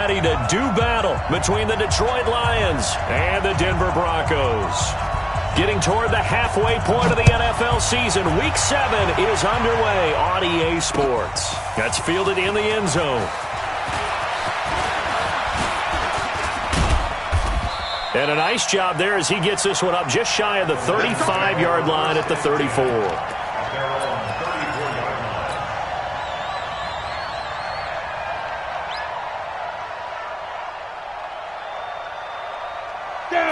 Ready to do battle between the Detroit Lions and the Denver Broncos. Getting toward the halfway point of the NFL season, Week 7 is underway on EA Sports. That's fielded in the end zone. And a nice job there as he gets this one up just shy of the 35-yard line at the 34.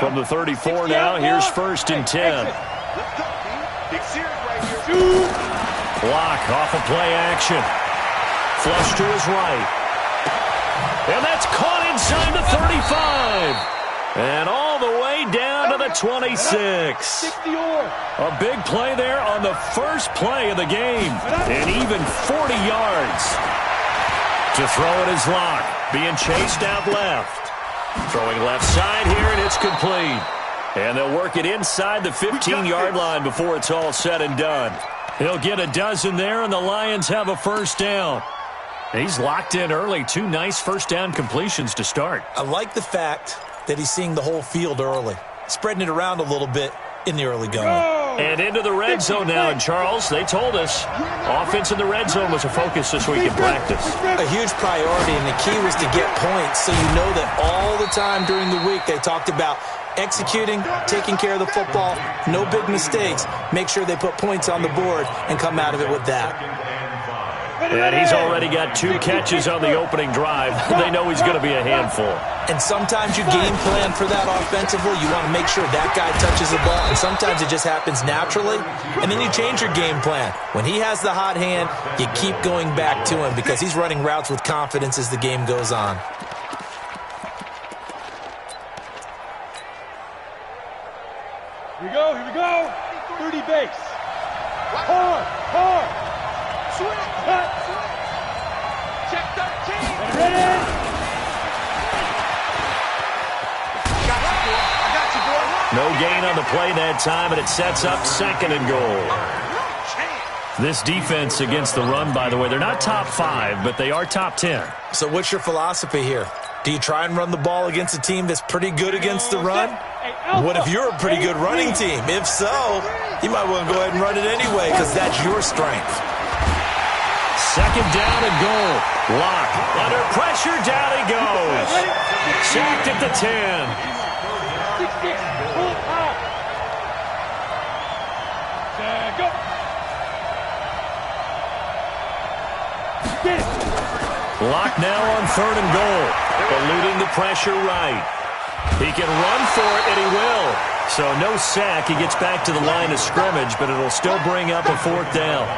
From the 34 now, here's 1st and 10. Block off of play action. Flush to his right. And that's caught inside the 35. And all the way down to the 26. A big play there on the first play of the game. And even 40 yards. To throw it is Locke. Being chased out left. Throwing left side here, and it's complete. And they'll work it inside the 15-yard line before it's all said and done. He'll get a dozen there, and the Lions have a first down. He's locked in early. 2 nice first down completions to start. I like the fact that he's seeing the whole field early, spreading it around a little bit in the early going. And into the red zone now. And, Charles, they told us offense in the red zone was a focus this week in practice. A huge priority, and the key was to get points. So you know that all the time during the week they talked about executing, taking care of the football, no big mistakes. Make sure they put points on the board and come out of it with that. And he's already got 2 catches on the opening drive. They know he's going to be a handful. And sometimes you game plan for that offensively. You want to make sure that guy touches the ball. And sometimes it just happens naturally. And then you change your game plan. When he has the hot hand, you keep going back to him because he's running routes with confidence as the game goes on. Here we go. 30 base. Hard. Swing. Cut. Check 13. Ready. I got you, boy. No gain on the play that time, and it sets up 2nd and goal. This defense against the run, by the way, they're not top 5, but they are top 10. So what's your philosophy here? Do you try and run the ball against a team that's pretty good against the run? What if you're a pretty good running team? If so, you might want to go ahead and run it anyway because that's your strength. 2nd down and goal. Locke under pressure, down he goes. Sacked at the 10. Locke now on 3rd and goal. Eluding the pressure right. He can run for it, and he will. So no sack. He gets back to the line of scrimmage, but it'll still bring up a 4th down.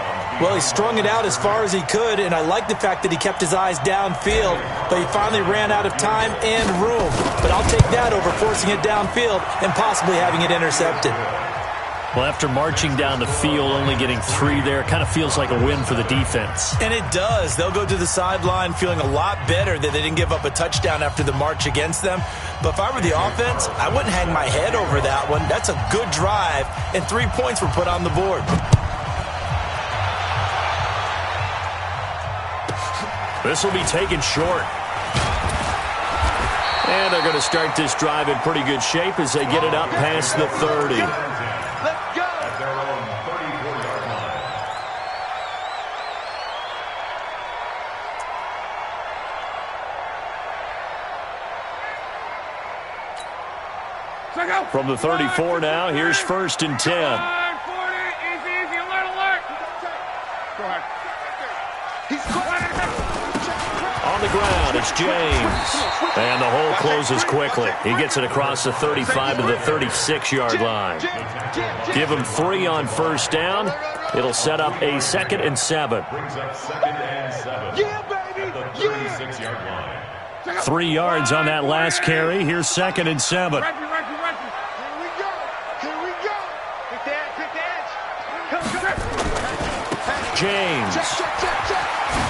Well, he strung it out as far as he could, and I like the fact that he kept his eyes downfield, but he finally ran out of time and room. But I'll take that over forcing it downfield and possibly having it intercepted. Well, after marching down the field, only getting 3 there, kind of feels like a win for the defense. And it does. They'll go to the sideline feeling a lot better that they didn't give up a touchdown after the march against them. But if I were the offense, I wouldn't hang my head over that one. That's a good drive, and 3 points were put on the board. This will be taken short. And they're going to start this drive in pretty good shape as they get it up past the 30. Let's go. At their own 34-yard line. From the 34 now, here's 1st and 10. Easy, alert. Go ahead. On the ground, it's James. And the hole closes quickly. He gets it across the 35 to the 36-yard line. Give him 3 on 1st down. It'll set up a 2nd and 7. Brings up 2nd and 7. Yeah, baby. At the 36-yard line. 3 yards on that last carry. Here's 2nd and 7. Here we go. Quick edge. James.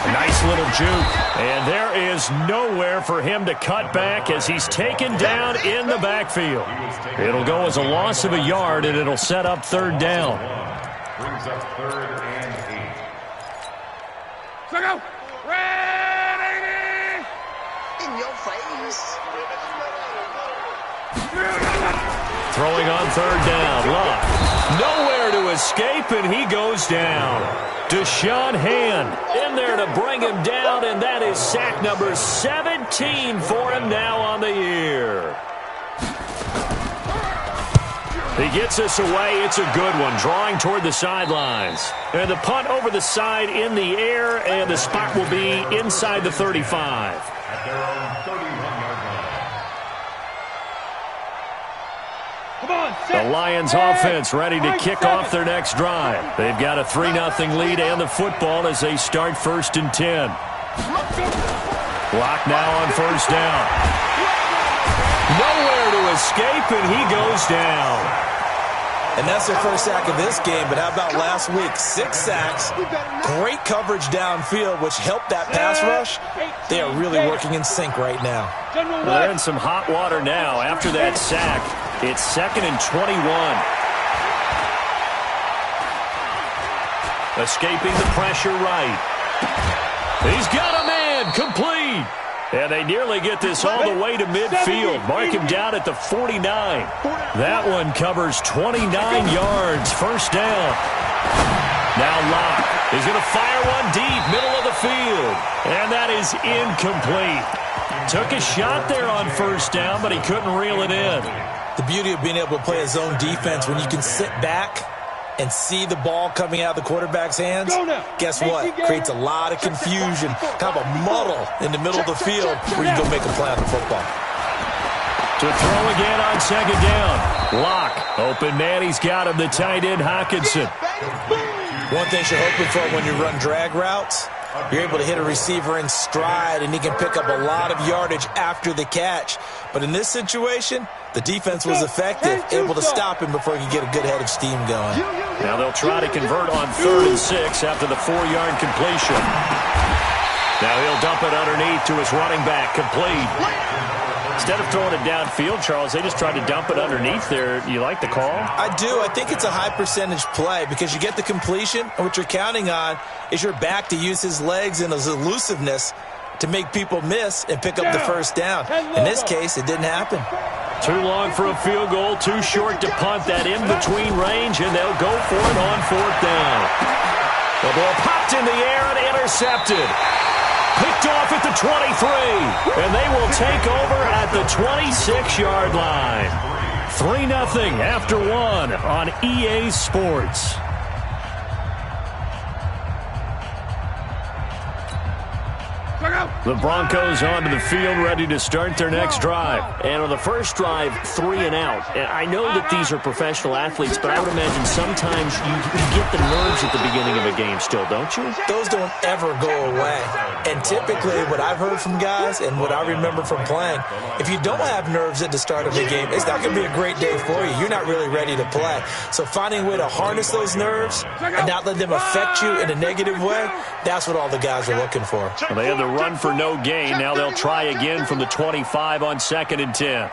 A nice little juke. And there is nowhere for him to cut back as he's taken down in the backfield. It'll go as a loss of a yard, and it'll set up 3rd down. Brings up 3rd and 8. Go. Ready. In your face. Throwing on third down. Luck. Nowhere to escape, and he goes down. Deshaun Hand in there to bring him down, and that is sack number 17 for him now on the year. He gets us away. It's a good one, drawing toward the sidelines. And the punt over the side in the air, and the spot will be inside the 35. At their own 31-yard line. The Lions offense ready to kick off their next drive. They've got a 3-0 lead and the football as they start 1st and 10. Block now on first down. Nowhere to escape, and he goes down. And that's their first sack of this game, but how about last week? 6 sacks, great coverage downfield, which helped that pass rush. They are really working in sync right now. Well, they're in some hot water now. After that sack, it's 2nd and 21. Escaping the pressure right. He's got a man, complete. And they nearly get this all the way to midfield. Mark him down at the 49. That one covers 29 yards. First down. Now Locke. He's going to fire one deep, middle of the field. And that is incomplete. Took a shot there on first down, but he couldn't reel it in. The beauty of being able to play a zone defense when you can sit back and see the ball coming out of the quarterback's hands, guess what? Creates a lot of confusion, kind of a muddle in the middle of the field where you go make a play on the football. To throw again on second down. Locke, open man, he's got him, the tight end Hockenson. One thing you're hoping for when you run drag routes, you're able to hit a receiver in stride, and he can pick up a lot of yardage after the catch. But in this situation, the defense was effective, able to stop him before he could get a good head of steam going. Now they'll try to convert on 3rd and 6 after the 4-yard completion. Now he'll dump it underneath to his running back, complete. Instead of throwing it downfield, Charles, they just tried to dump it underneath there. You like the call? I do. I think it's a high-percentage play because you get the completion, and what you're counting on is your back to use his legs and his elusiveness to make people miss and pick up the first down. In this case, it didn't happen. Too long for a field goal, too short to punt that in-between range, and they'll go for it on 4th down. The ball popped in the air and intercepted. Picked off at the 23, and they will take over at the 26-yard line. 3-0 after 1 on EA Sports. The Broncos onto the field, ready to start their next drive. And on the first drive, 3 and out. And I know that these are professional athletes, but I would imagine sometimes you get the nerves at the beginning of a game still, don't you? Those don't ever go away. And typically, what I've heard from guys and what I remember from playing, if you don't have nerves at the start of a game, it's not going to be a great day for you. You're not really ready to play. So finding a way to harness those nerves and not let them affect you in a negative way, that's what all the guys are looking for. Well, they had the run for no gain. Now they'll try again from the 25 on 2nd and 10.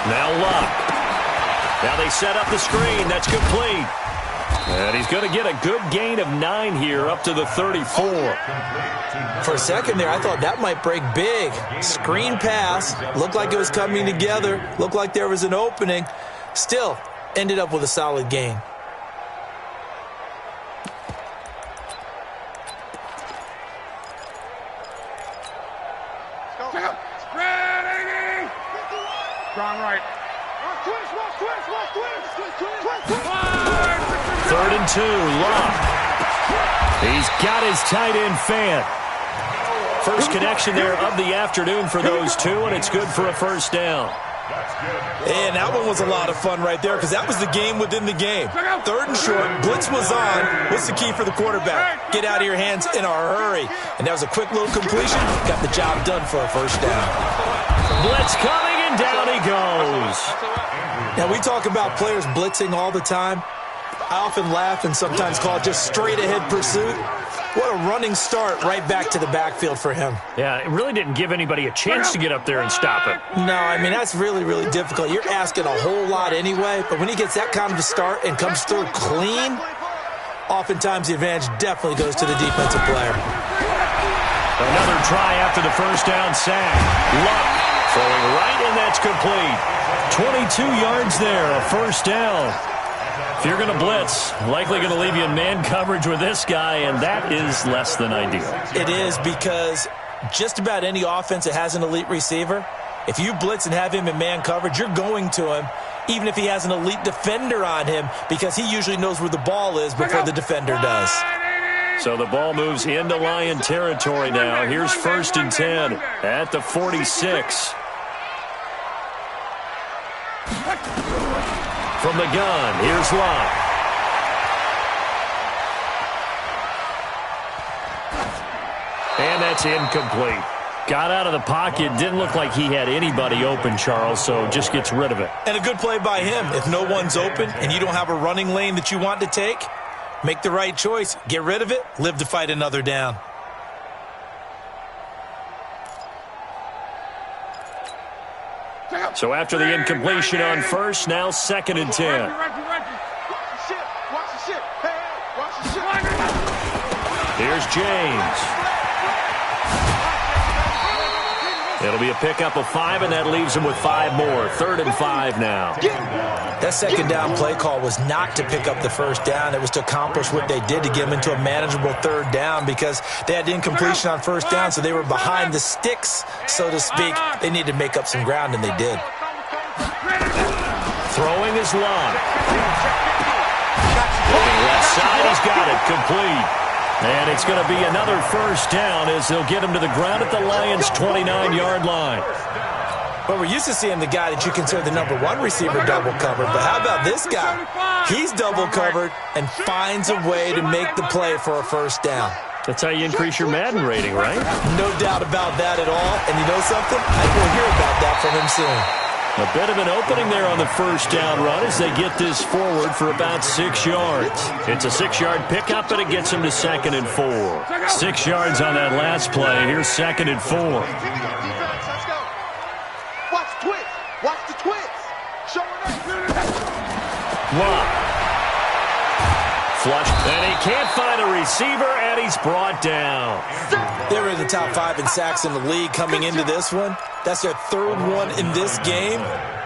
Now Luck. Now they set up the screen. That's complete. And he's going to get a good gain of 9 here up to the 34. For a second there, I thought that might break big. Screen pass. Looked like it was coming together. Looked like there was an opening. Still, ended up with a solid gain. Strong right. 3rd and 2, Luck. He's got his tight end Fant. First connection there of the afternoon for those two, and it's good for a first down. And that one was a lot of fun right there because that was the game within the game. 3rd and short, blitz was on. What's the key for the quarterback? Get out of your hands in a hurry. And that was a quick little completion. Got the job done for a first down. Blitz coming, and down he goes. Now, we talk about players blitzing all the time. I often laugh and sometimes call it just straight-ahead pursuit. What a running start right back to the backfield for him. Yeah, it really didn't give anybody a chance to get up there and stop it. No, I mean, that's really, really difficult. You're asking a whole lot anyway, but when he gets that kind of a start and comes through clean, oftentimes the advantage definitely goes to the defensive player. Another try after the first down sack. Luck throwing right, and that's complete. 22 yards there, a first down. If you're going to blitz, likely going to leave you in man coverage with this guy, and that is less than ideal. It is, because just about any offense that has an elite receiver, if you blitz and have him in man coverage, you're going to him, even if he has an elite defender on him, because he usually knows where the ball is before the defender does. So the ball moves into Lion territory now. Here's 1st and 10 at the 46. From the gun, here's Lott. And that's incomplete. Got out of the pocket. Didn't look like he had anybody open, Charles, so just gets rid of it. And a good play by him. If no one's open and you don't have a running lane that you want to take, make the right choice. Get rid of it. Live to fight another down. So after the incompletion on first, now 2nd and 10. Here's James. It'll be a pickup of 5, and that leaves him with 5 more. 3rd and 5 now. That second down play call was not to pick up the first down. It was to accomplish what they did, to get them into a manageable 3rd down, because they had incompletion on first down, so they were behind the sticks, so to speak. They needed to make up some ground, and they did. Throwing is Lott. Looking left side, he's got it. Complete. And it's going to be another first down as they'll get him to the ground at the Lions' 29-yard line. Well, we're used to seeing the guy that you consider the number 1 receiver double covered, but how about this guy? He's double covered and finds a way to make the play for a first down. That's how you increase your Madden rating, right? No doubt about that at all. And you know something? I think we'll hear about that from him soon. A bit of an opening there on the first down run as they get this forward for about 6 yards. It's a 6-yard pickup, and it gets them to 2nd and 4. 6 yards on that last play. Here's 2nd and 4. Watch the twist. Watch the twist. Showing up. Wow. Flush, and he can't find a receiver, and he's brought down. They were in the top 5 in sacks in the league coming into this one. That's their 3rd one in this game.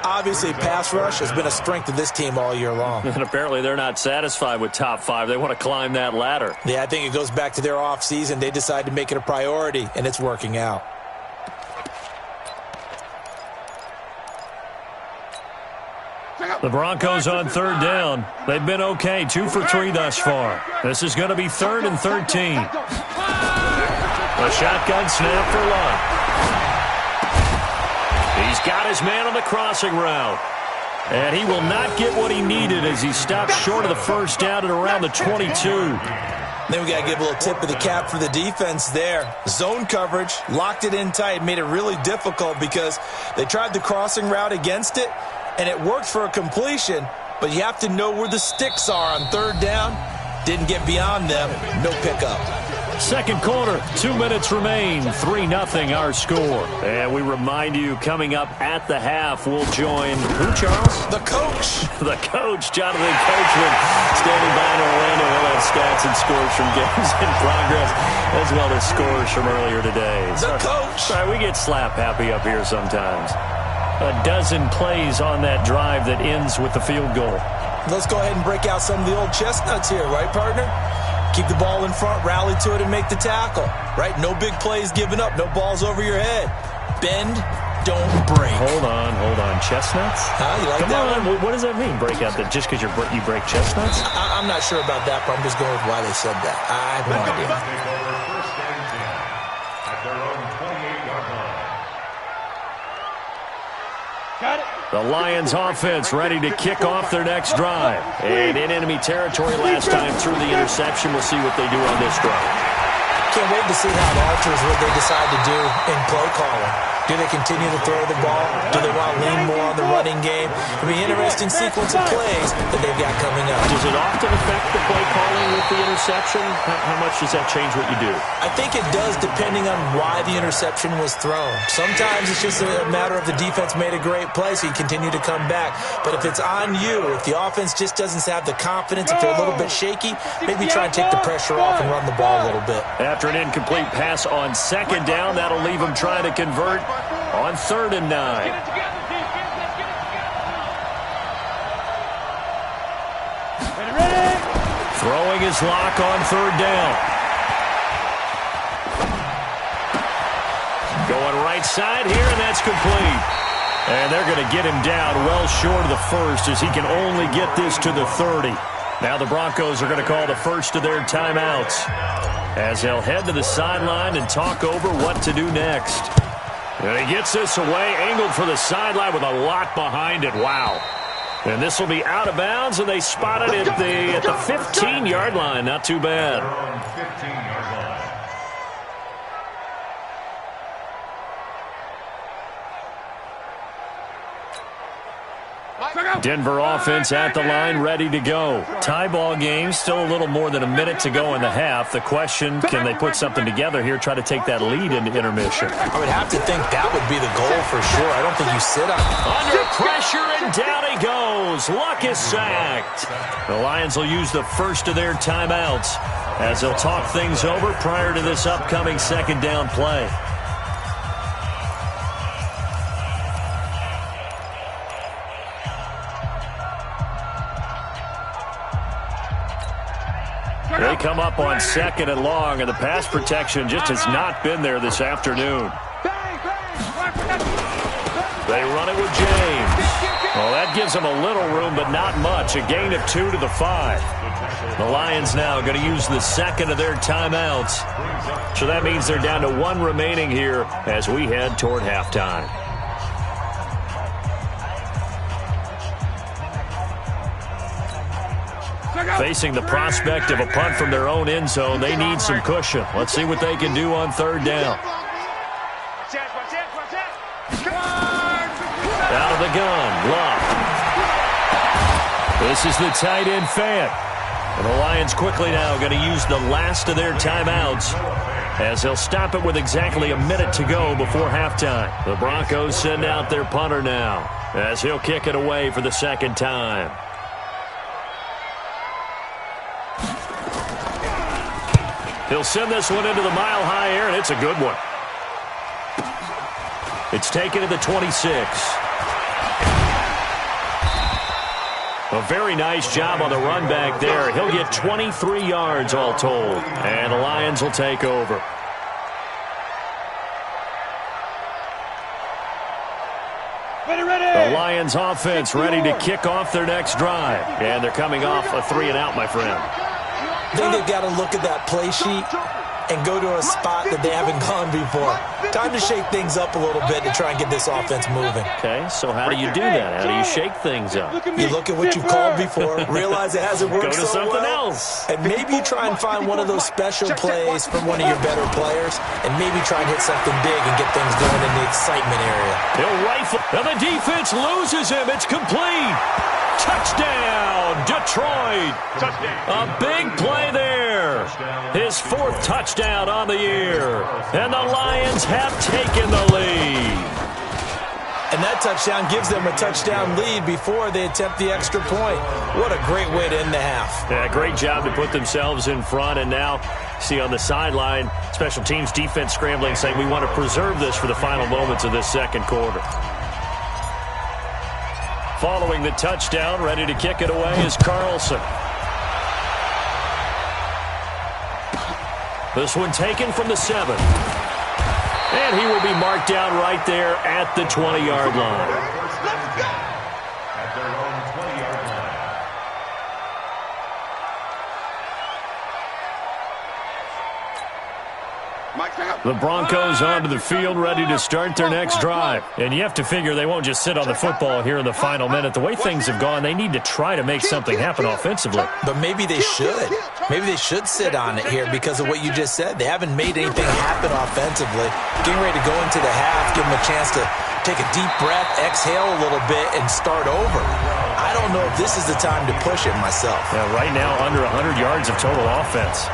Obviously, pass rush has been a strength of this team all year long. And apparently they're not satisfied with top 5. They want to climb that ladder. Yeah, I think it goes back to their offseason. They decided to make it a priority, and it's working out. The Broncos on 3rd down. They've been okay, 2 for 3 thus far. This is going to be 3rd and 13. A shotgun snap for Lott. He's got his man on the crossing route. And he will not get what he needed as he stops short of the first down at around the 22. Then we got to give a little tip of the cap for the defense there. Zone coverage, locked it in tight, made it really difficult because they tried the crossing route against it, and it worked for a completion, but you have to know where the sticks are on 3rd down. Didn't get beyond them, no pickup. Second quarter, 2 minutes remain, 3-0 our score. And we remind you, coming up at the half, we'll join who, Charles? The coach. The coach, Jonathan Coachman, standing by in Orlando. He'll have stats and scores from games in progress, as well as scores from earlier today. The coach. Sorry, we get slap happy up here sometimes. A dozen plays on that drive that ends with the field goal. Let's go ahead and break out some of the old chestnuts here, right, partner? Keep the ball in front, rally to it, and make the tackle, right? No big plays given up, no balls over your head. Bend, don't break. Hold on. Chestnuts? You like Come that on, one? what does that mean, break out that just because you break chestnuts? I'm not sure about that, but I'm just going with why they said that. I have no idea. First and 10 at their own 28-yard line. Got it. The Lions offense ready to kick off their next drive. And in enemy territory last time through the interception. We'll see what they do on this drive. Can't wait to see how it alters what they decide to do in play calling. Do they continue to throw the ball? Do they want to lean more on the running game? It'll be an interesting sequence of plays that they've got coming up. Does it often affect the play calling with the interception? How much does that change what you do? I think it does, depending on why the interception was thrown. Sometimes it's just a matter of the defense made a great play, so you continue to come back. But if it's on you, if the offense just doesn't have the confidence, if they're a little bit shaky, maybe try and take the pressure off and run the ball a little bit. After after an incomplete pass on second down. That'll leave them trying to convert on 3rd and 9. Throwing his lock on 3rd down. Going right side here, and that's complete. And they're going to get him down well short of the first as he can only get this to the 30. Now the Broncos are going to call the first of their timeouts as they'll head to the sideline and talk over what to do next. And he gets this away, angled for the sideline with a lot behind it. Wow. And this will be out of bounds, and they spot it at the 15-yard line. Not too bad. 15-yard line. Denver offense at the line, ready to go. Tie ball game, still a little more than a minute to go in the half. The question, can they put something together here, try to take that lead into intermission? I would have to think that would be the goal for sure. I don't think you sit on it. Under pressure, and down he goes. Luck is sacked. The Lions will use the first of their timeouts as they'll talk things over prior to this upcoming second down play. They come up on 2nd and long, and the pass protection just has not been there this afternoon. They run it with James. Well, that gives them a little room, but not much. A gain of 2 to the 5. The Lions now going to use the second of their timeouts. So that means they're down to 1 remaining here as we head toward halftime. Facing the prospect of a punt from their own end zone, they need some cushion. Let's see what they can do on 3rd down. Out of the gun, Luck. This is the tight end Fant. And the Lions quickly now going to use the last of their timeouts as they'll stop it with exactly a minute to go before halftime. The Broncos send out their punter now as he'll kick it away for the second time. He'll send this one into the mile-high air, and it's a good one. It's taken to the 26. A very nice job on the run back there. He'll get 23 yards all told, and the Lions will take over. The Lions offense ready to kick off their next drive, and they're coming off a 3-and-out, my friend. I think they've got to look at that play sheet and go to a spot that they haven't gone before. Time to shake things up a little bit to try and get this offense moving. Okay, so how do you do that? How do you shake things up? You look at what you called before, realize it hasn't worked so well. Go to something else. And maybe you try and find one of those special plays from one of your better players, and maybe try and hit something big and get things going in the excitement area. He'll rifle, and the defense loses him. It's complete. Touchdown, Detroit. A big play there. His 4th touchdown on the year. And the Lions have taken the lead. And that touchdown gives them a touchdown lead before they attempt the extra point. What a great way to end the half. Yeah, great job to put themselves in front. And now, see on the sideline, special teams defense scrambling, saying we want to preserve this for the final moments of this second quarter. Following the touchdown, ready to kick it away is Carlson. This one taken from the 7. And he will be marked down right there at the 20-yard line. At their own 20-yard line. The Broncos onto the field, ready to start their next drive. And you have to figure they won't just sit on the football here in the final minute. The way things have gone, they need to try to make something happen offensively. But maybe they should. Maybe they should sit on it here because of what you just said. They haven't made anything happen offensively. Getting ready to go into the half, give them a chance to take a deep breath, exhale a little bit, and start over. I don't know if this is the time to push it myself. Yeah, right now, under 100 yards of total offense.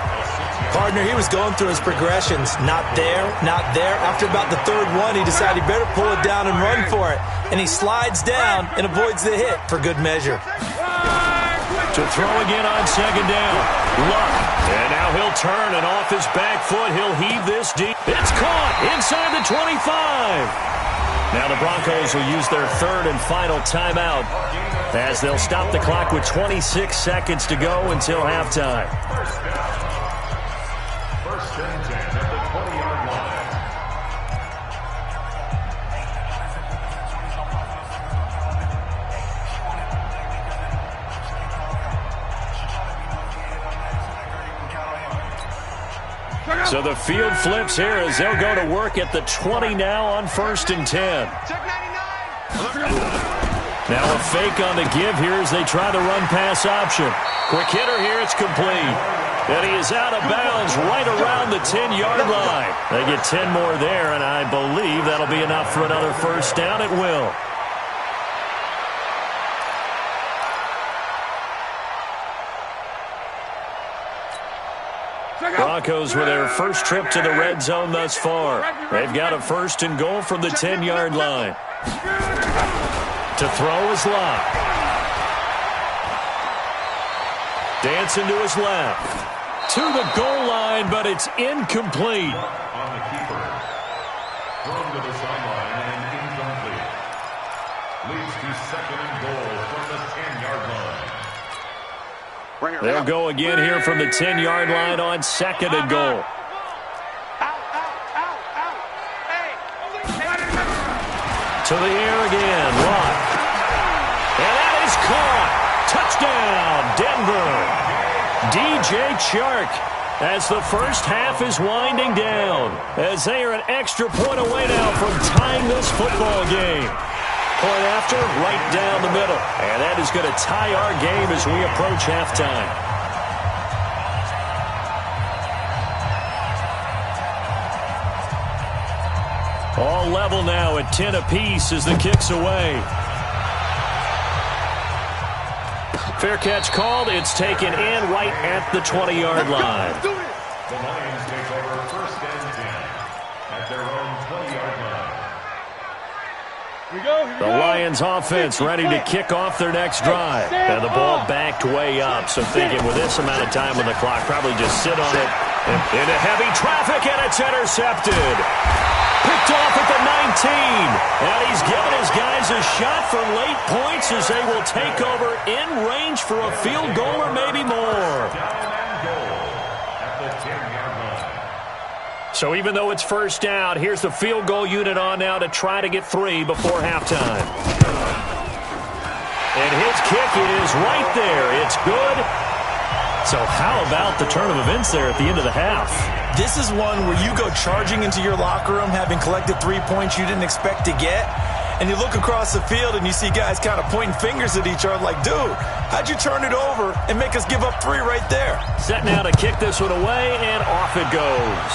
Partner, he was going through his progressions. Not there, not there. After about the 3rd one, he decided he better pull it down and run for it. And he slides down and avoids the hit for good measure. To throw again on 2nd down. Luck. And now he'll turn, and off his back foot, he'll heave this deep. It's caught inside the 25. Now the Broncos will use their third and final timeout as they'll stop the clock with 26 seconds to go until halftime. First and 10 at the 20-yard line. So the field flips here as they'll go to work at the 20 now on first and 10. Now a fake on the give here as they try the run-pass option. Quick hitter here, it's complete. And he is out of bounds right around the 10-yard line. They get 10 more there, and I believe that'll be enough for another first down. It will. Broncos with their first trip to the red zone thus far. They've got a first and goal from the 10-yard line. To throw is Locke. Dancing to his left. To the goal line, but it's incomplete. On the keeper. Thrown to the sideline and incomplete. Leads to second and goal from the 10-yard line. They'll go again here from the 10-yard line on second and goal. To the air again, Locke. And that is caught. Touchdown, Denver. DJ Chark as the first half is winding down, as they are an extra point away now from tying this football game. Point after, right down the middle. And that is going to tie our game as we approach halftime. All level now at 10 apiece as the kick's away. Fair catch called. It's taken in right at the 20-yard line. The Lions take over first and 10 at their own 20-yard line. The Lions offense ready to kick off their next drive. And the ball backed way up. So thinking with this amount of time on the clock, probably just sit on it. Into heavy traffic, and it's intercepted. Picked off at the 19. And he's given his guys a shot for late points as they will take over in range for a field goal or maybe more. Down and goal at the 10-yard line. So even though it's first down, here's the field goal unit on now to try to get 3 before halftime. And his kick is right there. It's good. So how about the turn of events there at the end of the half? This is one where you go charging into your locker room having collected 3 points you didn't expect to get, and you look across the field and you see guys kind of pointing fingers at each other like, dude, how'd you turn it over and make us give up 3 right there? Set now to kick this one away, and off it goes.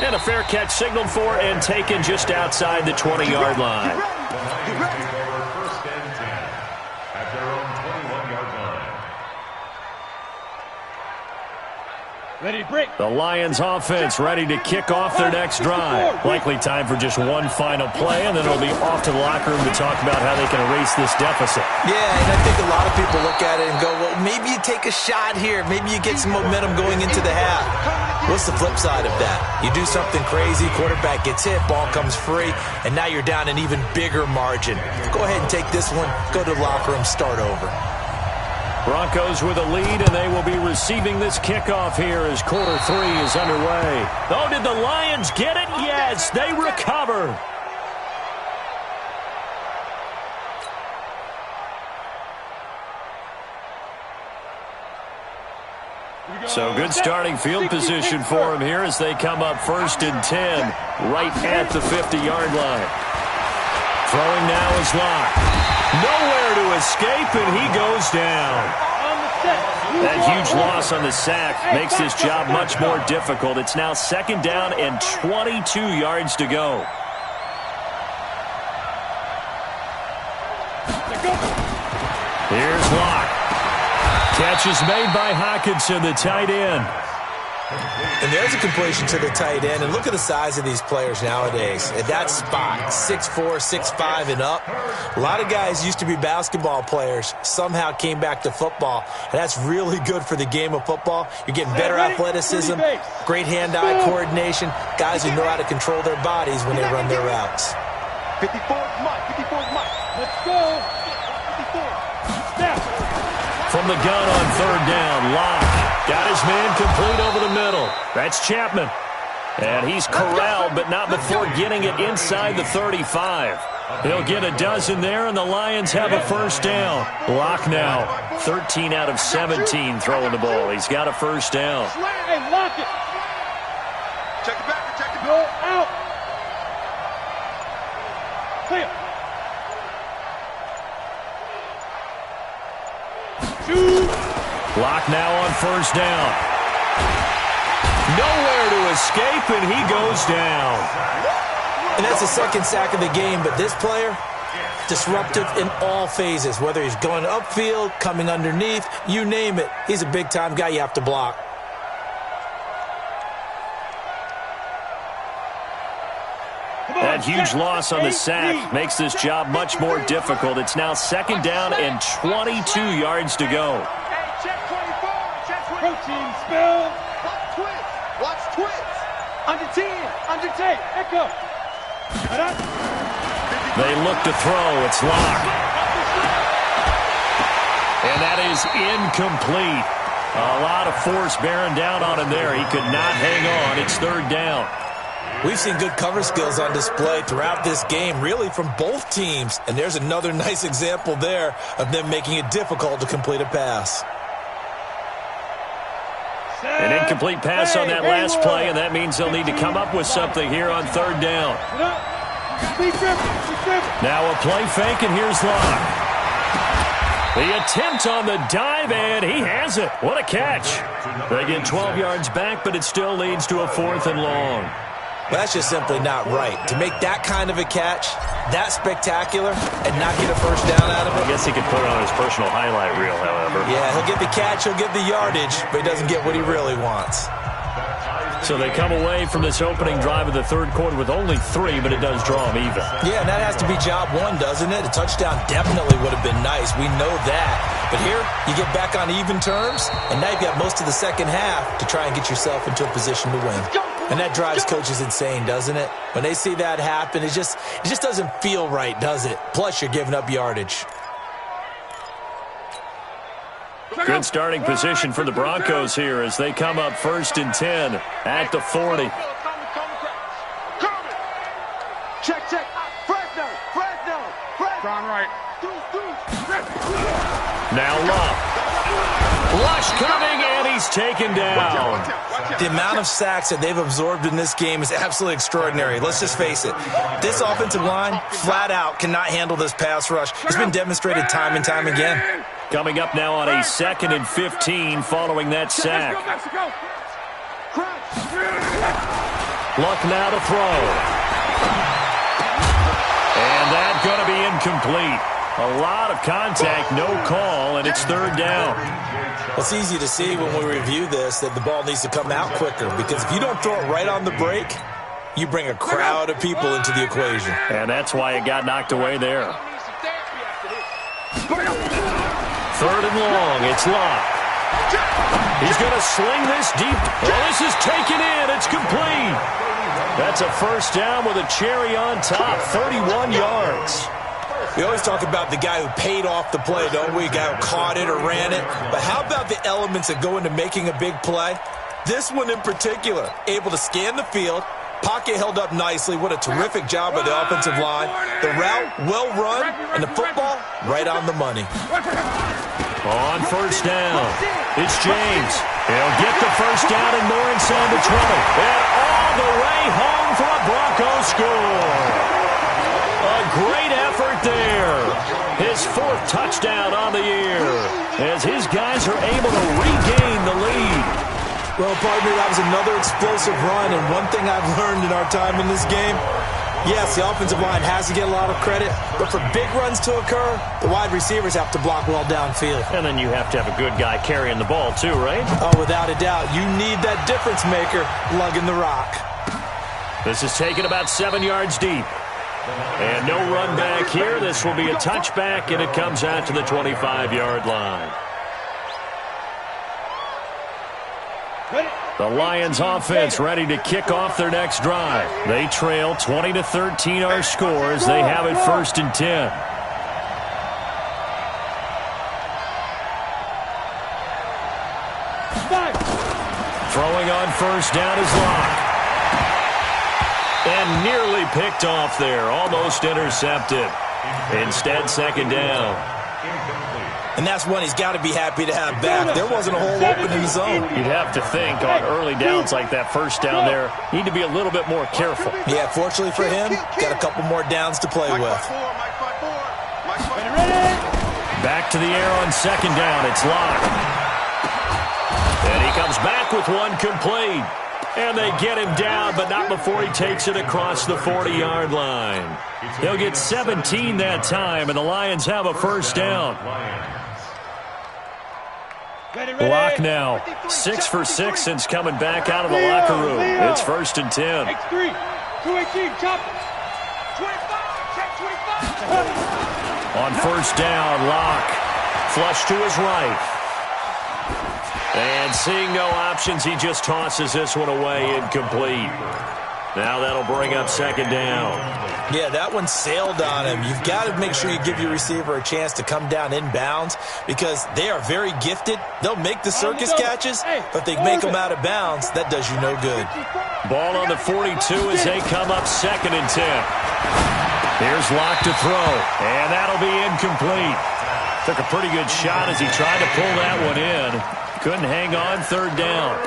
And a fair catch signaled for and taken just outside the 20-yard line. The Lions take over first and 10 at their own 21-yard line. The Lions offense ready to kick off their next drive. Likely time for just one final play, and then it'll be off to the locker room to talk about how they can erase this deficit. Yeah, and I think a lot of people look at it and go, well, maybe you take a shot here. Maybe you get some momentum going into the half. What's the flip side of that? You do something crazy, quarterback gets hit, ball comes free, and now you're down an even bigger margin. Go ahead and take this one, go to the locker room, start over. Broncos with a lead, and they will be receiving this kickoff here as quarter 3 is underway. Oh, did the Lions get it? Yes, they recover. So good starting field position for them here as they come up first and 10 right at the 50-yard line. Throwing now is Locke. Nowhere to escape, and he goes down. That huge loss on the sack makes this job much more difficult. It's now second down and 22 yards to go. Here's Locke. Catch is made by Hockenson, the tight end. And there's a completion to the tight end. And look at the size of these players nowadays. At that spot, 6'4", 6'5", and up. A lot of guys used to be basketball players, somehow came back to football. And that's really good for the game of football. You're getting better athleticism, great hand-eye coordination, guys who know how to control their bodies when they run their routes. 54 is Mike. 54 is Mike. Let's go. 54. Snap. From the gun on third down, Locke got his man complete over the middle. That's Chapman. And he's corralled, but not before getting it inside the 35. He'll get a dozen there, and the Lions have a first down. Locke now, 13 out of 17 throwing the ball. He's got a first down. Hey, lock it. Check it back. Check it. Go out. Clear. Shoot. Locke now on first down. Nowhere to escape, and he goes down. And that's the second sack of the game, but this player, disruptive in all phases, whether he's going upfield, coming underneath, you name it. He's a big-time guy you have to block. That huge loss on the sack makes this job much more difficult. It's now second down and 22 yards to go. Hey, check 24. Check 24. Protein spill. Watch twist. Watch twist. Under 10. Under 10. Echo. They look to throw. It's Locke. And that is incomplete. A lot of force bearing down on him there. He could not hang on. It's third down. We've seen good cover skills on display throughout this game, really from both teams. And there's another nice example there of them making it difficult to complete a pass. An incomplete pass on that last play, and that means they'll need to come up with something here on third down. Now a play fake, and here's Locke. The attempt on the dive, and he has it. What a catch. They get 12 yards back, but it still leads to a 4th and long. Well, that's just simply not right. To make that kind of a catch, that spectacular, and not get a first down out of it. I guess he could put it on his personal highlight reel, however. Yeah, he'll get the catch, he'll get the yardage, but he doesn't get what he really wants. So they come away from this opening drive of the third quarter with only 3, but it does draw them even. Yeah, and that has to be job one, doesn't it? A touchdown definitely would have been nice. We know that. But here, you get back on even terms, and now you've got most of the second half to try and get yourself into a position to win. And that drives coaches insane, doesn't it? When they see that happen, it just doesn't feel right, does it? Plus, you're giving up yardage. Good starting position for the Broncos here as they come up 1st and 10 at the 40. Check. Fresno. Gone right. Now Locke. Lush coming, and he's taken down. The amount of sacks that they've absorbed in this game is absolutely extraordinary. Let's just face it. This offensive line, flat out, cannot handle this pass rush. It's been demonstrated time and time again. Coming up now on a 2nd and 15 following that sack. Luck now to throw. And that's going to be incomplete. A lot of contact, no call, and it's third down. Well, it's easy to see when we review this that the ball needs to come out quicker, because if you don't throw it right on the break, you bring a crowd of people into the equation. And that's why it got knocked away there. 3rd and long, it's Locke. He's going to sling this deep. Oh, this is taken in. It's complete. That's a first down with a cherry on top, 31 yards. We always talk about the guy who paid off the play, don't we? The guy who caught it or ran it. But how about the elements that go into making a big play? This one in particular, able to scan the field, pocket held up nicely. What a terrific job by the offensive line. The route, well run, and the football, right on the money. On first down, it's James. He'll get the first down and more inside the 20. And all the way home for a Broncos score. A great effort there. His 4th touchdown on the year as his guys are able to regain the lead. Well, partner, that was another explosive run, and one thing I've learned in our time in this game, Yes, the offensive line has to get a lot of credit, but for big runs to occur, the wide receivers have to block well downfield. And then you have to have a good guy carrying the ball too, right? Oh, without a doubt. You need that difference maker lugging the rock. This is taken about 7 yards deep. And no run back here. This will be a touchback, and it comes out to the 25-yard line. The Lions offense ready to kick off their next drive. They trail 20-13 our scores. They have it 1st and 10. Throwing on 1st down is Locke. And nearly picked off there. Almost intercepted. Instead, 2nd down. And that's one he's got to be happy to have back. There wasn't a hole open in the zone. You'd have to think on early downs like that 1st down there, need to be a little bit more careful. Yeah, fortunately for him, got a couple more downs to play with. Back to the air on 2nd down. It's Locke. And he comes back with one complete. And they get him down, but not before he takes it across the 40-yard line. He'll get 17 that time, and the Lions have a 1st down. Locke now, 6 for 6 since coming back out of the locker room. It's 1st and 10. X3, 218, chop. 25, check 25. On 1st down, Locke, flush to his right. And seeing no options, he just tosses this one away incomplete. Now that'll bring up 2nd down. Yeah, that one sailed on him. You've got to make sure you give your receiver a chance to come down inbounds because they are very gifted. They'll make the circus catches, but they make them out of bounds. That does you no good. Ball on the 42 as they come up 2nd and 10. Here's Locke to throw, and that'll be incomplete. Took a pretty good shot as he tried to pull that one in. Couldn't hang on 3rd down.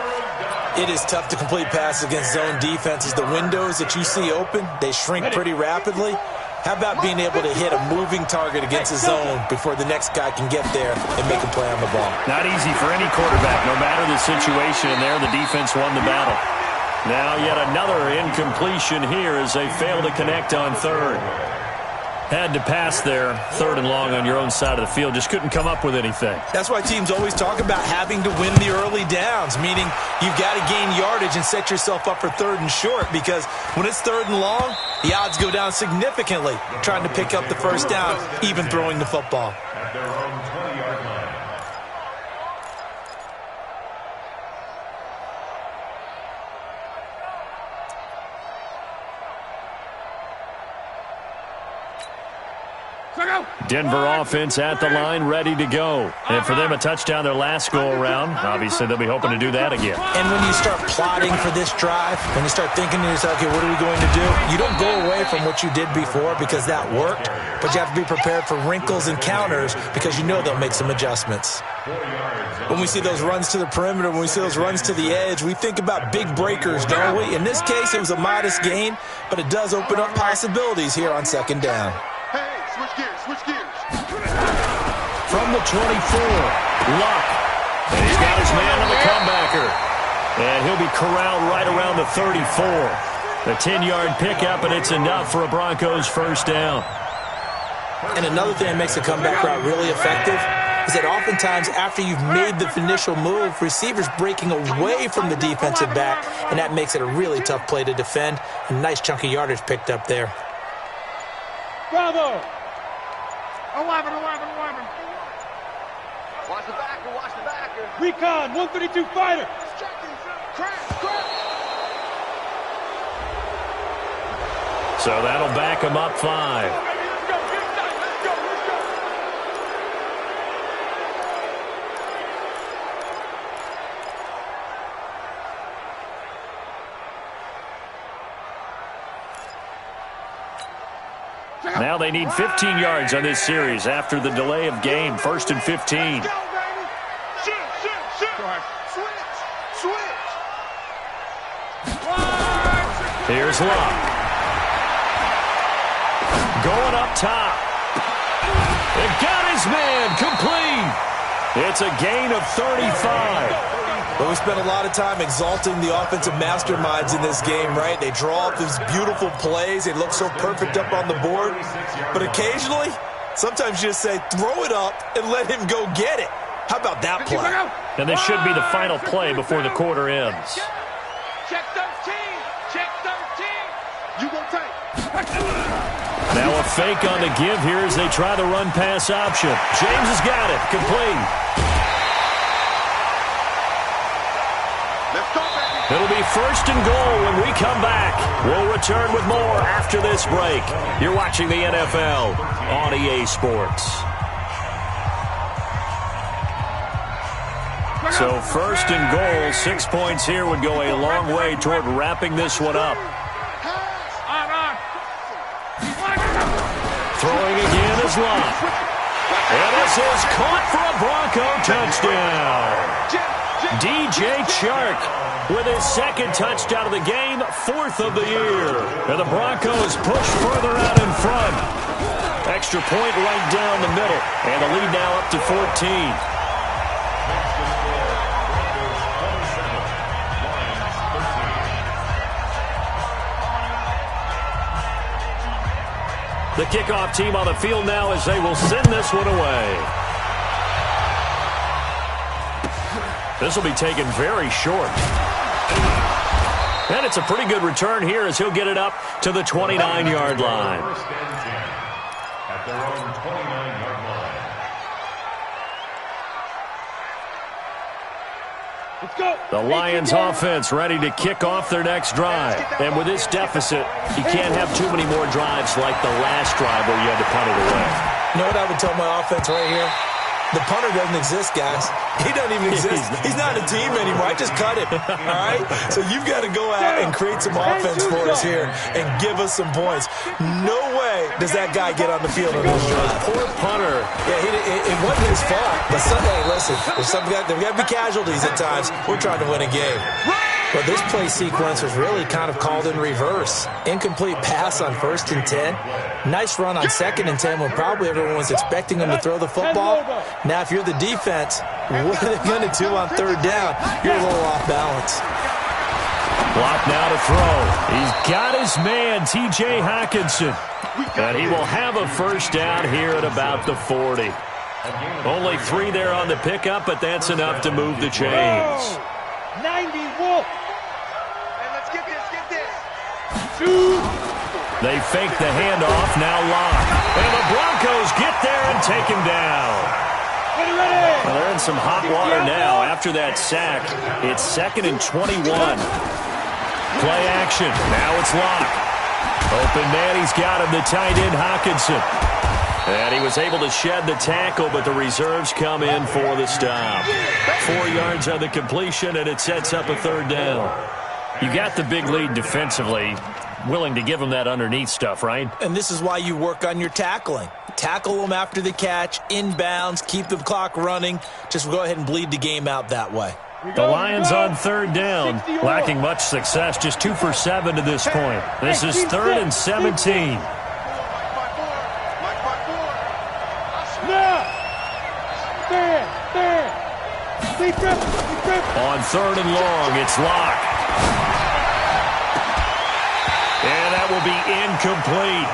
It is tough to complete passes against zone defenses. The windows that you see open, they shrink pretty rapidly. How about being able to hit a moving target against a zone before the next guy can get there and make a play on the ball? Not easy for any quarterback, no matter the situation. And there, the defense won the battle. Now yet another incompletion here as they fail to connect on 3rd. Had to pass there, 3rd and long on your own side of the field. Just couldn't come up with anything. That's why teams always talk about having to win the early downs, meaning you've got to gain yardage and set yourself up for 3rd and short because when it's 3rd and long, the odds go down significantly trying to pick up the 1st down, even throwing the football. At their own 20-yard line. Denver offense at the line, ready to go. And for them, a touchdown their last go-around. Obviously, they'll be hoping to do that again. And when you start plotting for this drive, when you start thinking to yourself, okay, what are we going to do? You don't go away from what you did before because that worked, but you have to be prepared for wrinkles and counters because you know they'll make some adjustments. When we see those runs to the perimeter, when we see those runs to the edge, we think about big breakers, don't we? In this case, it was a modest gain, but it does open up possibilities here on 2nd down. Hey, switch gears, switch gears. From the 24, Locke. And he's got his man on the comebacker. And he'll be corralled right around the 34. The 10-yard pickup, and it's enough for a Broncos 1st down. And another thing that makes a comeback route really effective is that oftentimes after you've made the initial move, receivers breaking away from the defensive back, and that makes it a really tough play to defend. A nice chunk of yardage picked up there. Bravo! 11. Watch the backer, watch the backer. Recon, 132 fighter. Crash. So that'll back him up 5. Let's go. Now they need 15 yards on this series after the delay of game. 1st and 15. Go, baby. Shoot. Switch. Here's Locke. Going up top. It got his man complete. It's a gain of 35. But we spent a lot of time exalting the offensive masterminds in this game, right? They draw up these beautiful plays. They look so perfect up on the board. But occasionally, sometimes you just say, throw it up and let him go get it. How about that play? And this should be the final play before the quarter ends. Check 13. Check 13. You gonna take. Now a fake on the give here as they try the run-pass option. James has got it. Complete. Let's go, baby. It'll be 1st and goal when we come back. We'll return with more after this break. You're watching the NFL on EA Sports. So 1st and goal, 6 points here would go a long way toward wrapping this one up. Throwing again is Locke. And this is caught for a Bronco touchdown. DJ Chark with his 2nd touchdown of the game, 4th of the year. And the Broncos push further out in front. Extra point right down the middle. And the lead now up to 14. The kickoff team on the field now as they will send this one away. This will be taken very short. And it's a pretty good return here as he'll get it up to the 29-yard line. At their own 29-yard line. Let's go. The Lions offense ready to kick off their next drive. And with this deficit, you can't have too many more drives like the last drive where you had to punt it away. You know what I would tell my offense right here? The punter doesn't exist, guys. He doesn't even exist. He's not a team anymore. I just cut him, all right? So you've got to go out and create some offense for us here and give us some points. No way does that guy get on the field on this drive. Poor punter. Yeah, it wasn't his fault. But hey, listen, there's got to be casualties at times. We're trying to win a game. But this play sequence was really kind of called in reverse. Incomplete pass on 1st and 10. Nice run on 2nd and 10 when probably everyone was expecting him to throw the football. Now, if you're the defense, what are they going to do on 3rd down? You're a little off balance. Block now to throw. He's got his man, T.J. Hockenson. And he will have a 1st down here at about the 40. Only 3 there on the pickup, but that's enough to move the chains. 90 Wolf. Hey, let's get this. They fake the handoff, now Locke. And the Broncos get there and take him down. Well, they're in some hot water now after that sack. It's 2nd and 21. Play action. Now it's Locke. Open man, he's got him, the tight end Hockenson. And he was able to shed the tackle, but the reserves come in for the stop. 4 yards on the completion, and it sets up a 3rd down. You got the big lead defensively. Willing to give him that underneath stuff, right? And this is why you work on your tackling. Tackle them after the catch, inbounds, keep the clock running. Just go ahead and bleed the game out that way. The Lions on 3rd down, lacking much success, just 2 for 7 to this point. This is 3rd and 17. On 3rd and long, it's Locke. And that will be incomplete.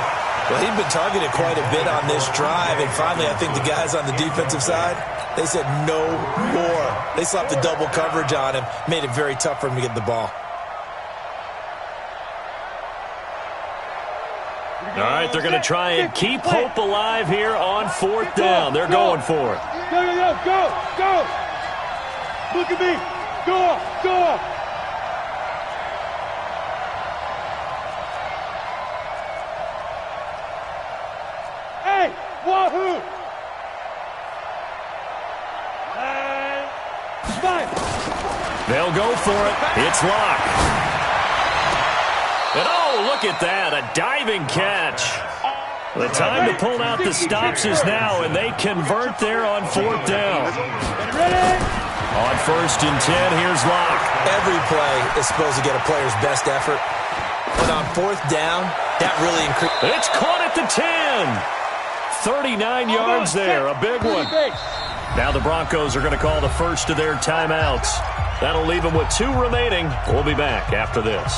Well, he'd been targeted quite a bit on this drive, and finally I think the guys on the defensive side, they said no more. They slapped the double coverage on him, made it very tough for him to get the ball. All right, they're going to try and keep hope alive here on 4th down. They're going for it. Go. Look at me. Go. Hey, wahoo. They'll go for it. It's Locke. And oh, look at that, a diving catch. The time to pull out the stops is now, and they convert there on 4th down. On 1st and 10, here's Locke. Every play is supposed to get a player's best effort. But on 4th down, that really increased. It's caught at the 10. 39 yards there, a big one. Now the Broncos are going to call the first of their timeouts. That'll leave them with 2 remaining. We'll be back after this.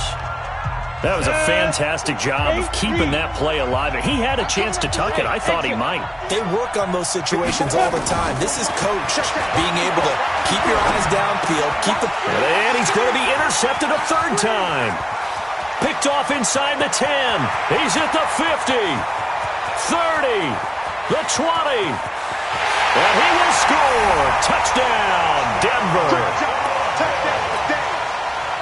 That was a fantastic job of keeping that play alive. He had a chance to tuck it. I thought he might. They work on those situations all the time. This is coached, being able to keep your eyes downfield, And he's going to be intercepted a 3rd time. Picked off inside the 10. He's at the 50, 30, the 20. And he will score. Touchdown, Denver.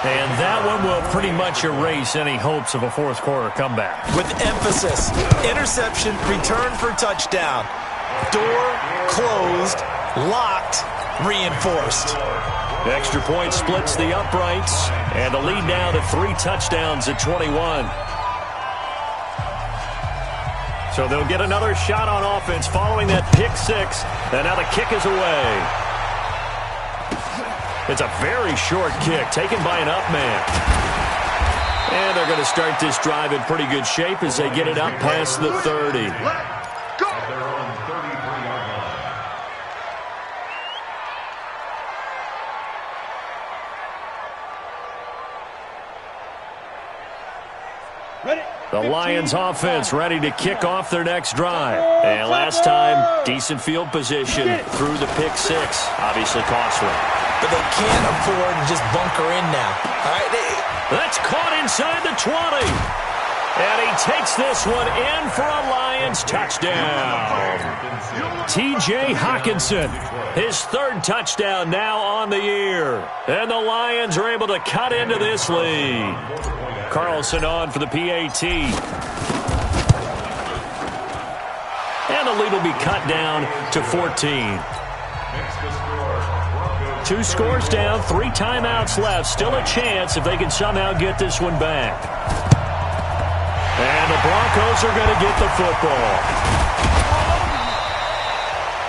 And that one will pretty much erase any hopes of a 4th quarter comeback. With emphasis, interception, return for touchdown. Door closed, locked, reinforced. Extra point splits the uprights, and the lead now to 3 touchdowns at 21. So they'll get another shot on offense following that pick 6, and now the kick is away. It's a very short kick taken by an up man. And they're going to start this drive in pretty good shape as they get it up past the 30. The Lions offense ready to kick off their next drive. And last time, decent field position through the pick 6. Obviously costly. But they can't afford to just bunker in now. All right, that's caught inside the 20. And he takes this one in for a Lions touchdown. T.J. Hawkinson, his 3rd touchdown now on the year. And the Lions are able to cut into this lead. Carlson on for the PAT. And the lead will be cut down to 14. 2 scores down, 3 timeouts left. Still a chance if they can somehow get this one back. And the Broncos are going to get the football.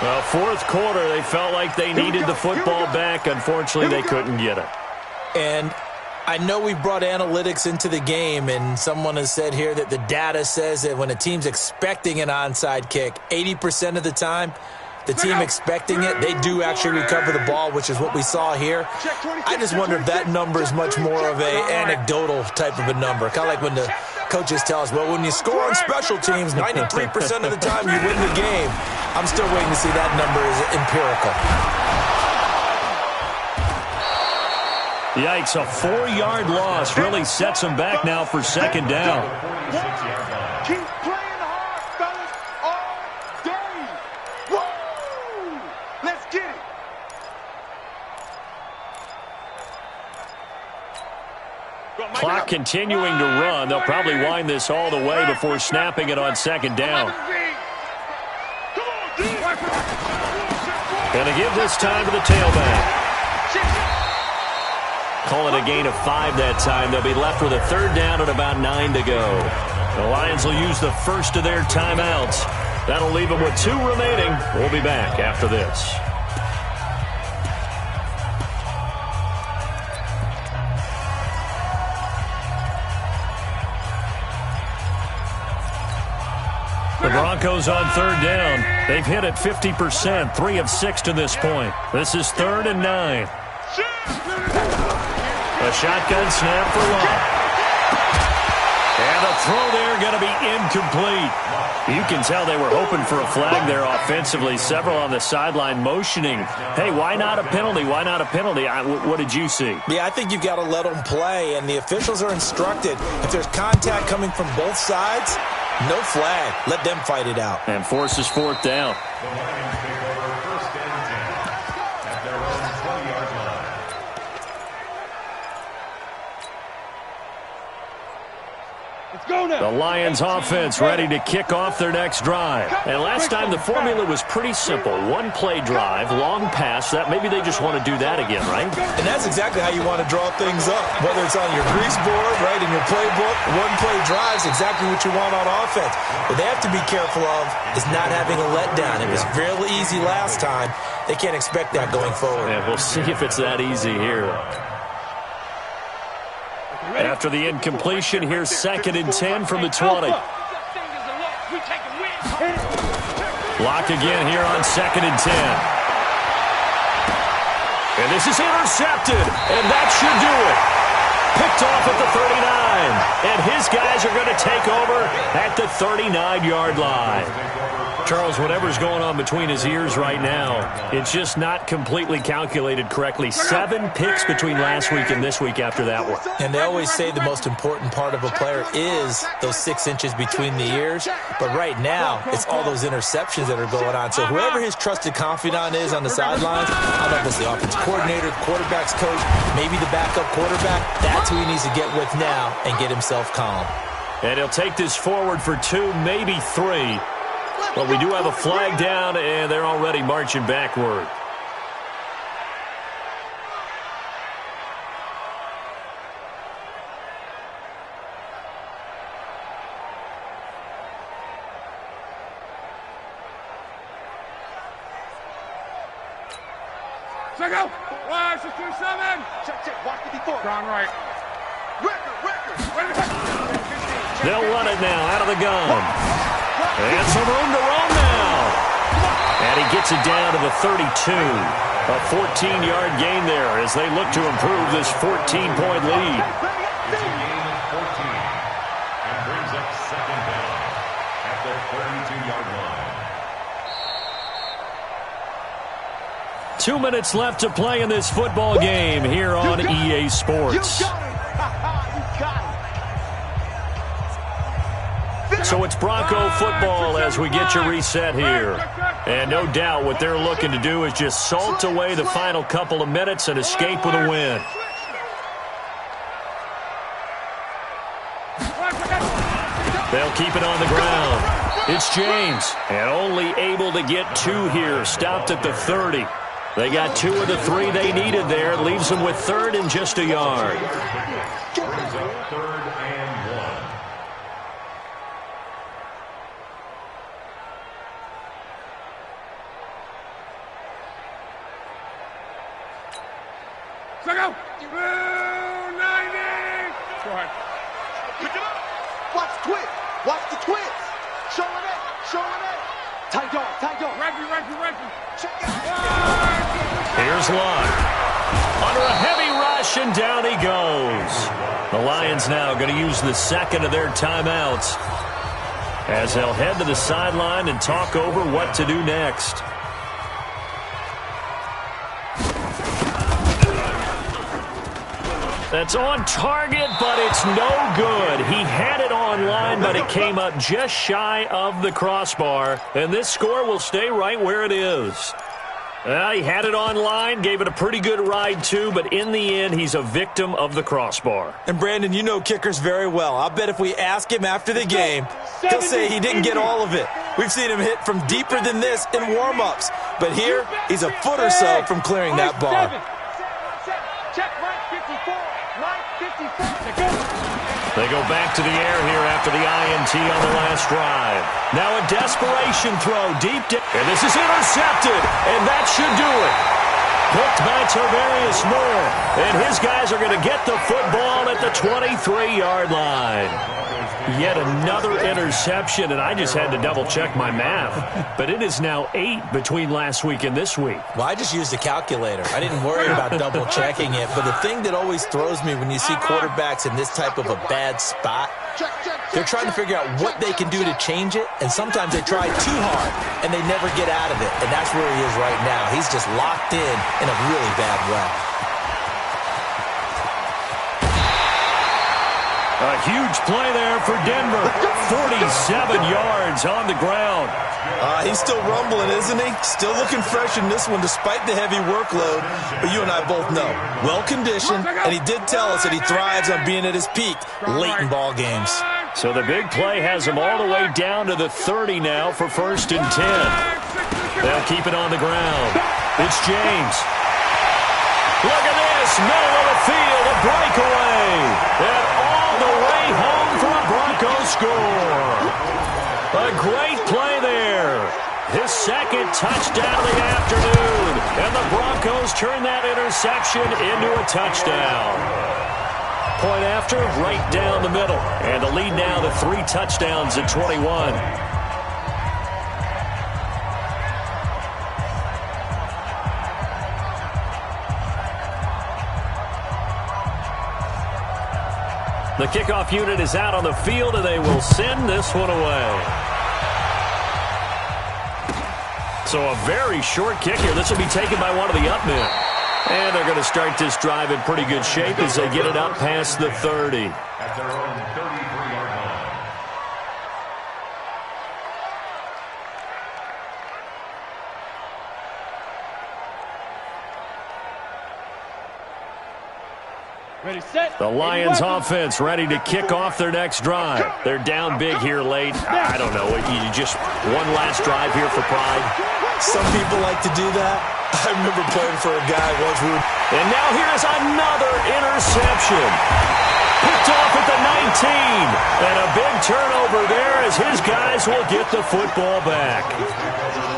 Well, 4th quarter, they felt like they needed the football back. Unfortunately, they couldn't get it. And I know we brought analytics into the game, and someone has said here that the data says that when a team's expecting an onside kick, 80% of the time, the team expecting it, they do actually recover the ball, which is what we saw here. I just wonder if that number is much more of an anecdotal type of a number. Kind of like when the coaches tell us, well, when you score on special teams, 93% of the time you win the game. I'm still waiting to see that number is empirical. Yikes, a 4-yard loss really sets them back now for 2nd down. Keep playing hard, fellas, all day. Woo! Let's get it. Clock continuing to run. They'll probably wind this all the way before snapping it on 2nd down. Going to give this time to the tailback. Call it a gain of 5 that time. They'll be left with a 3rd down and about 9 to go. The Lions will use the first of their timeouts. That'll leave them with 2 remaining. We'll be back after this. The Broncos on 3rd down. They've hit it 50%, 3 of 6 to this point. This is 3rd and 9. A shotgun snap for Love. And the throw there going to be incomplete. You can tell they were hoping for a flag there offensively. Several on the sideline motioning, hey, why not a penalty? Why not a penalty? What did you see? Yeah, I think you've got to let them play, and the officials are instructed. If there's contact coming from both sides, no flag. Let them fight it out. And forces 4th down. The Lions take over 1st and 10 at their own 20-yard line. The Lions offense ready to kick off their next drive. And last time the formula was pretty simple. 1-play drive, long pass. That maybe they just want to do that again, right? And that's exactly how you want to draw things up. Whether it's on your grease board, right, in your playbook, 1-play drives, exactly what you want on offense. What they have to be careful of is not having a letdown. It was really easy last time. They can't expect that going forward. Yeah, we'll see if it's that easy here. After the incompletion, here's 2nd and 10 from the 20. Block again here on 2nd and 10. And this is intercepted, and that should do it. Picked off at the 39, and his guys are going to take over at the 39-yard line. Charles, whatever's going on between his ears right now, it's just not completely calculated correctly. 7 picks between last week and this week after that one. And they always say the most important part of a player is those 6 inches between the ears. But right now, it's all those interceptions that are going on. So whoever his trusted confidant is on the sidelines, I don't know if it's the offensive coordinator, the quarterback's coach, maybe the backup quarterback, that's who he needs to get with now and get himself calm. And he'll take this forward for 2, maybe 3. But we do have a flag down, and they're already marching backward. Check out. 1, 6, 2, 7. Check. Watch 54. Gone right. Record. They'll run it now out of the gun. And some room to run now. And he gets it down to the 32. A 14-yard gain there as they look to improve this 14-point lead. It's a gain of 14 and brings up second down at the 32-yard line. 2 minutes left to play in this football game here on EA Sports. So it's Bronco football as we get you reset here. And no doubt what they're looking to do is just salt away the final couple of minutes and escape with a win. They'll keep it on the ground. It's James, and only able to get 2 here, stopped at the 30. They got 2 of the 3 they needed there. Leaves them with 3rd and just a yard. Brings up 3rd and 1. Check out. 290. Go ahead. Pick it up. Watch the twist. Showing it. Tight dog. Reggie. Check it. Here's Luck. Under a heavy rush, and down he goes. The Lions now going to use the second of their timeouts as they'll head to the sideline and talk over what to do next. That's on target, but it's no good. He had it on line, but it came up just shy of the crossbar. And this score will stay right where it is. He had it on line, gave it a pretty good ride too, but in the end, he's a victim of the crossbar. And Brandon, you know kickers very well. I'll bet if we ask him after the game, he'll say he didn't get all of it. We've seen him hit from deeper than this in warm-ups. But here, he's a foot or so from clearing that bar. Check Mike 54. They go back to the air here after the INT on the last drive. Now a desperation throw deep down. And this is intercepted, and that should do it. Picked by Tavarius Moore. And his guys are going to get the football at the 23-yard line. Yet another interception, and I just had to double-check my math. But it is now 8 between last week and this week. Well, I just used a calculator. I didn't worry about double-checking it. But the thing that always throws me when you see quarterbacks in this type of a bad spot, they're trying to figure out what they can do to change it, and sometimes they try too hard, and they never get out of it. And that's where he is right now. He's just locked in a really bad way. A huge play there for Denver. 47 yards on the ground. He's still rumbling, isn't he? Still looking fresh in this one despite the heavy workload. But you and I both know, well-conditioned, and he did tell us that he thrives on being at his peak late in ball games. So the big play has him all the way down to the 30 now for 1st and 10. They'll keep it on the ground. It's James. Look at this, middle of the field, a breakaway. And all the way home for a Broncos score. A great play there. His 2nd touchdown of the afternoon. And the Broncos turn that interception into a touchdown. Point after, right down the middle. And the lead now to 3 touchdowns at 21. The kickoff unit is out on the field, and they will send this one away. So a very short kick here. This will be taken by one of the up men. And they're going to start this drive in pretty good shape as they get it up past the 30. At their own 33-yard line. Ready, set. The Lions offense ready to kick off their next drive. They're down big here late. I don't know. You just one last drive here for pride. Some people like to do that. I remember playing for a guy once. And now here's another interception. Picked off at the 19. And a big turnover there as his guys will get the football back.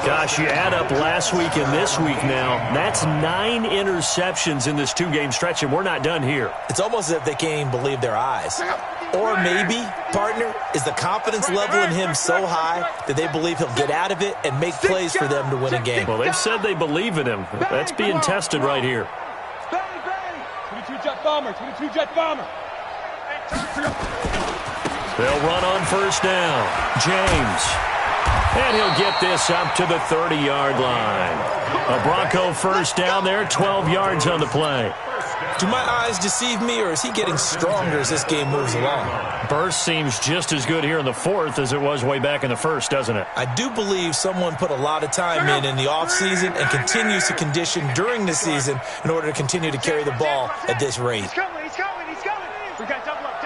Gosh, you add up last week and this week now. That's 9 interceptions in this 2-game stretch, and we're not done here. It's almost as if they can't even believe their eyes. Or maybe, partner, is the confidence level in him so high that they believe he'll get out of it and make plays for them to win a game. Well, they've said they believe in him. That's being tested right here. 22 jet bomber, 22 jet bomber. They'll run on first down. James. And he'll get this up to the 30-yard line. A Bronco first down there, 12 yards on the play. Do my eyes deceive me, or is he getting stronger as this game moves along? Burst seems just as good here in the fourth as it was way back in the first, doesn't it? I do believe someone put a lot of time in the offseason and continues to condition during the season in order to continue to carry the ball at this rate. He's coming. We got double up.